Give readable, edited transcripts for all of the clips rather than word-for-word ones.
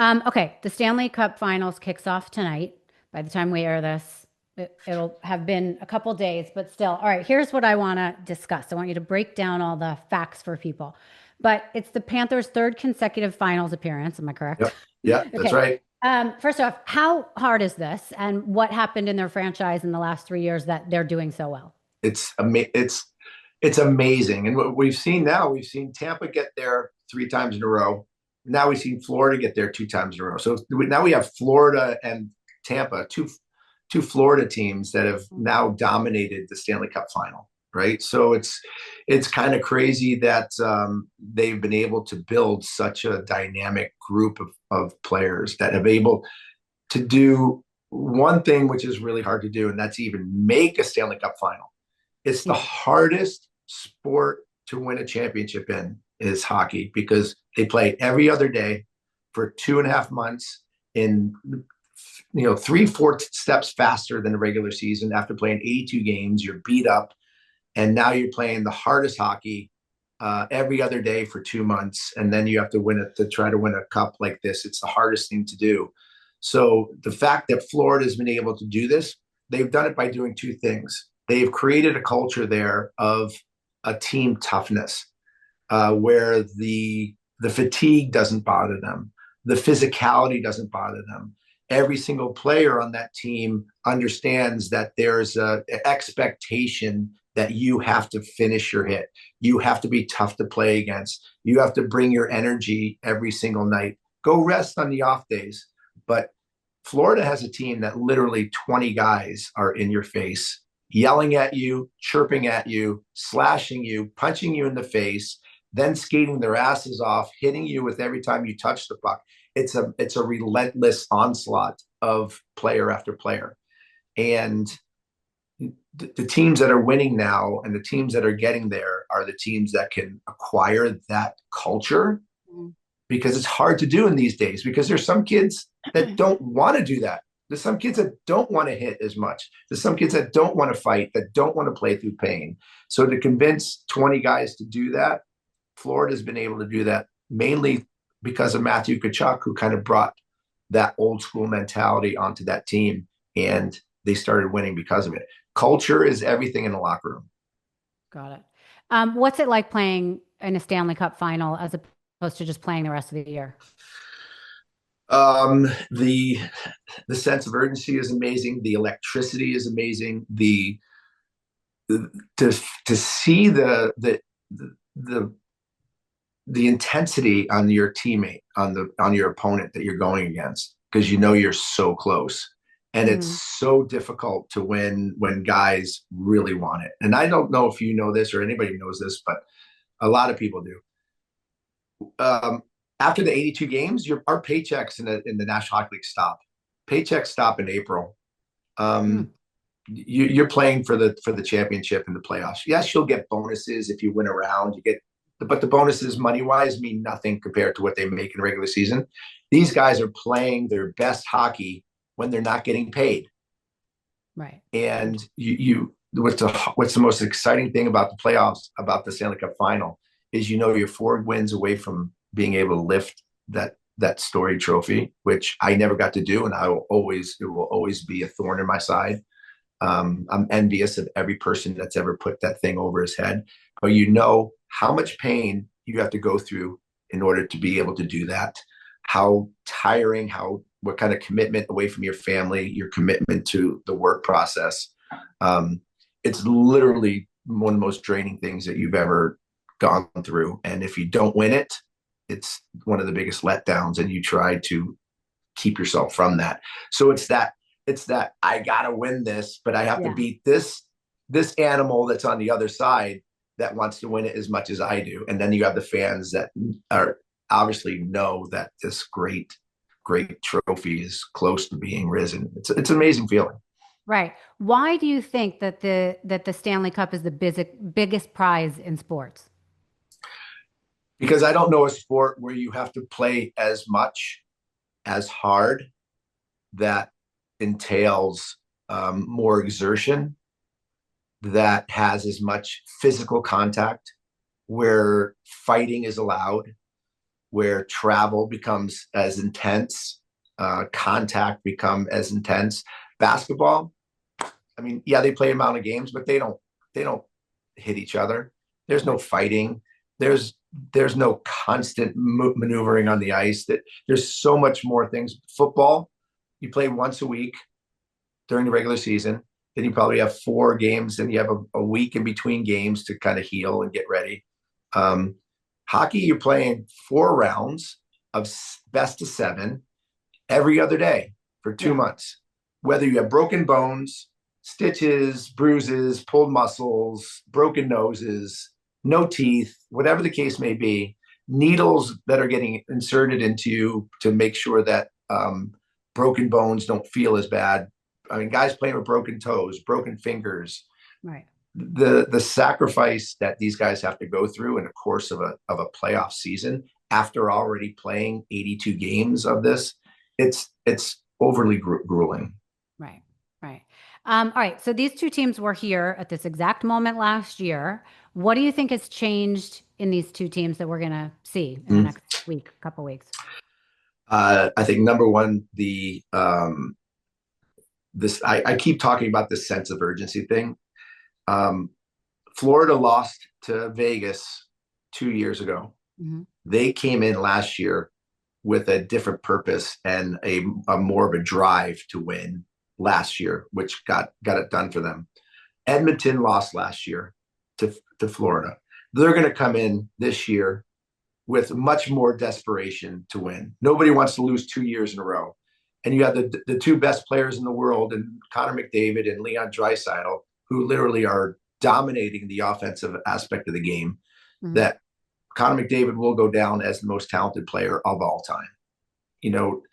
Okay, the Stanley Cup Finals kicks off tonight. By the time we air this, it'll have been a couple days, but still. All right, here's what I want to discuss. I want you to break down all the facts for people. But it's the Panthers' third consecutive finals appearance. Am I correct? Yep. Yeah, that's Okay. right. First off, how hard is this, and what happened in their franchise in the last 3 years that they're doing so well? It's amazing. And what we've seen now, we've seen Tampa get there 3 times in a row. Now we've seen Florida get there 2 times in a row. So now we have Florida and Tampa, two Florida teams that have now dominated the Stanley Cup final. Right. So it's kind of crazy that they've been able to build such a dynamic group of players that have able to do one thing which is really hard to do, and that's even make a Stanley Cup final. It's the Yeah. hardest sport to win a championship in is hockey because they play every other day for 2.5 months in 3-4 steps faster than the regular season. After playing 82 games, you're beat up, and now you're playing the hardest hockey every other day for 2 months, and then you have to win it to try to win a cup like this. It's the hardest thing to do. So the fact that Florida has been able to do this, they've done it by doing two things. They've created a culture there of a team toughness, where the fatigue doesn't bother them, the physicality doesn't bother them. Every single player on that team understands that there's an expectation that you have to finish your hit. You have to be tough to play against. You have to bring your energy every single night. Go rest on the off days. But Florida has a team that literally 20 guys are in your face, yelling at you, chirping at you, slashing you, punching you in the face, then skating their asses off, hitting you with every time you touch the puck. It's a relentless onslaught of player after player. And the teams that are winning now and the teams that are getting there are the teams that can acquire that culture, Mhm. because it's hard to do in these days because there's some kids that don't want to do that. There's some kids that don't want to hit as much. There's some kids that don't want to fight, that don't want to play through pain. So to convince 20 guys to do that, Florida's been able to do that mainly because of Matthew Tkachuk, who kind of brought that old school mentality onto that team, and they started winning because of it. Culture is everything in the locker room. Got it. What's it like playing in a Stanley Cup final as opposed to just playing the rest of the year? Um, the the sense of urgency is amazing. The electricity is amazing. To to see the the intensity on your teammate, on your opponent that you're going against, because you know you're so close, and it's Mhm. so difficult to win when guys really want it. And I don't know if you know this or anybody knows this, but a lot of people do. After the 82 games, our paychecks in the National Hockey League stop. Paychecks stop in April. Mm. Um, you're playing for the championship and the playoffs. Yes, you'll get bonuses if you win a round. But the bonuses money wise mean nothing compared to what they make in regular season. These guys are playing their best hockey when they're not getting paid. Right. And you what's the most exciting thing about the playoffs, about the Stanley Cup final, is you're 4 wins away from being able to lift that story trophy, which I never got to do, and it will always be a thorn in my side. I'm envious of every person that's ever put that thing over his head, but you know how much pain you have to go through in order to be able to do that. How tiring, what kind of commitment away from your family, your commitment to the work process. Um, it's literally one of the most draining things that you've ever gone through. And if you don't win it, it's one of the biggest letdowns, and you try to keep yourself from that. So it's that I gotta win this, but I have to Yeah. beat this animal that's on the other side that wants to win it as much as I do. And then you have the fans that are obviously know that this great trophy is close to being risen. It's an amazing feeling. Right. Why do you think that the Stanley Cup is the biggest prize in sports? Because I don't know a sport where you have to play as much, as hard, that entails more exertion, that has as much physical contact, where fighting is allowed. where travel becomes as intense, contact become as intense. Basketball, I mean, yeah, they play amount of games, but they don't hit each other. There's no fighting. There's there's no constant maneuvering on the ice. That there's so much more things. Football, you play once a week during the regular season. Then you probably have 4 games, and you have a week in between games to kind of heal and get ready. Um, Hockey, you're playing 4 rounds of best of 7 every other day for two Yeah. months. Whether you have broken bones, stitches, bruises, pulled muscles, broken noses, no teeth, whatever the case may be, needles that are getting inserted into you to make sure that broken bones don't feel as bad. I mean, guys playing with broken toes, broken fingers, Right. the sacrifice that these guys have to go through in the course of a playoff season after already playing 82 games of this, it's overly grueling. Right. Right. All right. So these two teams were here at this exact moment last year. What do you think has changed in these two teams that we're going to see in the next week, couple weeks? I think number one, the this I keep talking about this sense of urgency thing. Um, Florida lost to Vegas 2 years ago. Mhm. They came in last year with a different purpose and a more of a drive to win last year, which got it done for them. Edmonton lost last year to Florida. They're going to come in this year with much more desperation to win. Nobody wants to lose 2 years in a row. And you have the two best players in the world, and Connor McDavid and Leon Draisaitl, who literally are dominating the offensive aspect of the game. Mhm. That Connor McDavid will go down as the most talented player of all time. You know,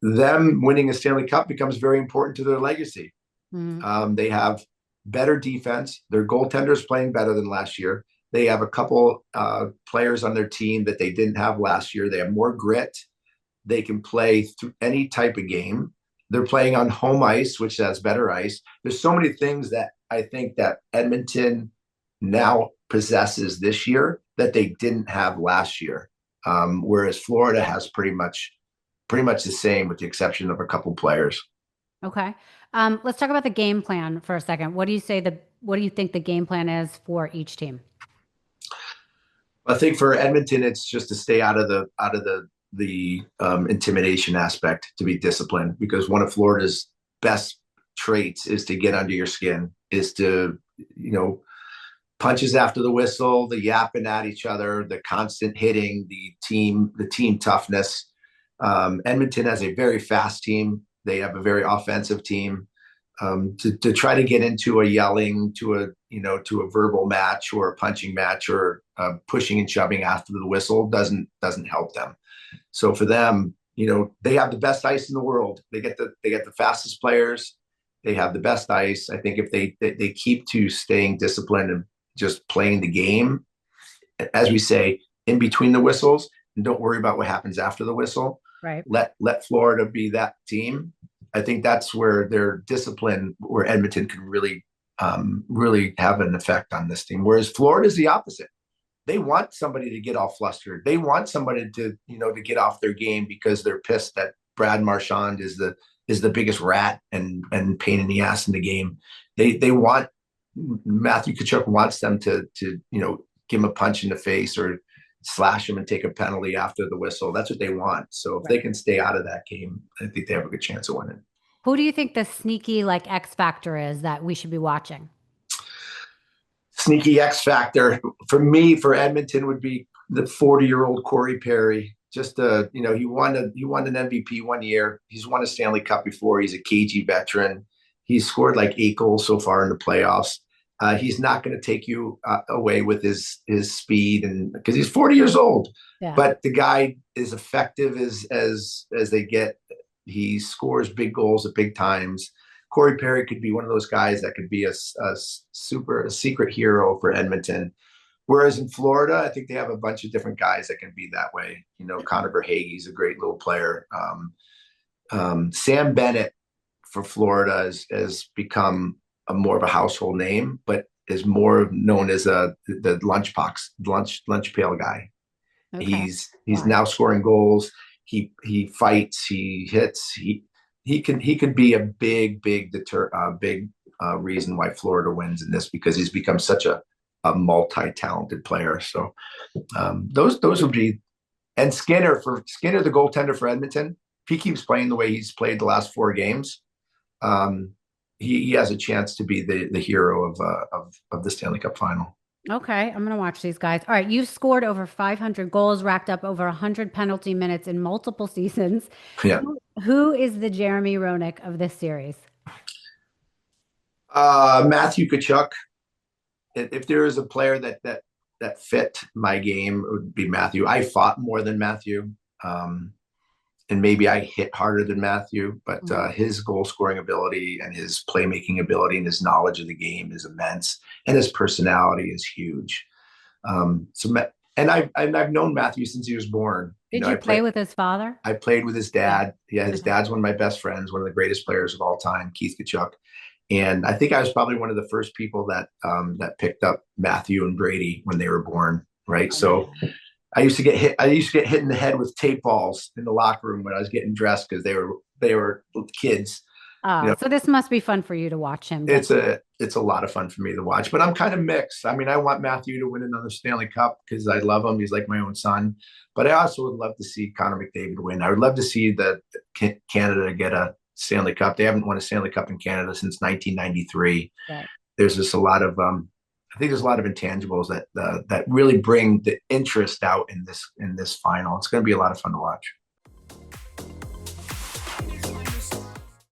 them winning a Stanley Cup becomes very important to their legacy. Mhm. They have better defense. Their goaltender's playing better than last year. They have a couple players on their team that they didn't have last year. They have more grit. They can play through any type of game. They're playing on home ice, which has better ice. There's so many things that I think that Edmonton now possesses this year that they didn't have last year. Whereas Florida has pretty much the same, with the exception of a couple players. Okay. Let's talk about the game plan for a second. What do you think the game plan is for each team? I think for Edmonton, it's just to stay out of the intimidation aspect, to be disciplined, because one of Florida's best traits is to get under your skin, is to punches after the whistle, the yapping at each other, the constant hitting, the team toughness. Edmonton has a very fast team. They have a very offensive team. To try to get into a yelling, to a verbal match or a punching match, or pushing and shoving after the whistle doesn't help them. So for them, they have the best ice in the world. They get the fastest players. They have the best ice. I think if they keep to staying disciplined and just playing the game, as we say, in between the whistles, and don't worry about what happens after the whistle. Right. Let Florida be that team. I think that's where their discipline, where Edmonton can really have an effect on this team. Whereas Florida is the opposite. They want somebody to get all flustered. They want somebody to get off their game because they're pissed that Brad Marchand is the biggest rat and pain in the ass in the game. They want Matthew Tkachuk wants them to give him a punch in the face or slash him and take a penalty after the whistle. That's what they want. So if Right. they can stay out of that game, I think they have a good chance of winning. Who do you think the sneaky like X factor is that we should be watching? Sneaky X factor for me, for Edmonton, would be the 40-year-old Corey Perry. Just he won an MVP one year. He's won a Stanley Cup before. He's a KG veteran. He's scored like 8 goals so far in the playoffs. He's not going to take you away with his speed, and because he's 40 years old. Yeah. But the guy is effective as they get. He scores big goals at big times. Corey Perry could be one of those guys that could be a secret hero for Edmonton. Whereas in Florida, I think they have a bunch of different guys that can be that way. Connor Verhaeghe's a great little player. Sam Bennett for Florida has become a more of a household name, but is more known as the lunch pail guy. Okay. He's Why? now scoring goals. He fights. He hits. He can be a big reason why Florida wins in this, because he's become such a multi-talented player. So those would be. And Skinner, the goaltender for Edmonton, if he keeps playing the way he's played the last 4 games, um, he has a chance to be the hero of the Stanley Cup final. Okay, I'm gonna watch these guys. All right, you've scored over 500 goals, racked up over 100 penalty minutes in multiple seasons. Yeah. Who is the Jeremy Roenick of this series? Matthew Tkachuk. If there is a player that fit my game, it would be Matthew. I fought more than Matthew, um, and maybe I hit harder than Matthew, but Mhm. his goal scoring ability and his playmaking ability and his knowledge of the game is immense, and his personality is huge. So, and I've known Matthew since he was born. Did you play with his father? I played with his Yeah. dad. Yeah, his dad's one of my best friends, one of the greatest players of all time, Keith Tkachuk. And I think I was probably one of the first people that picked up Matthew and Brady when they were born. Right. Oh So man. I used to get hit. I used to get hit in the head with tape balls in the locker room when I was getting dressed because they were kids. You know, So this must be fun for you to watch him get. it's a lot of fun for me to watch. But I'm kind of mixed. I mean, I want Matthew to win another Stanley Cup because I love him. He's like my own son. But I also would love to see Connor McDavid win. I would love to see Canada get a Stanley Cup. They haven't won a Stanley Cup in Canada since 1993. Right. There's just a lot of I think there's a lot of intangibles that really bring the interest out in this final. It's going to be a lot of fun to watch.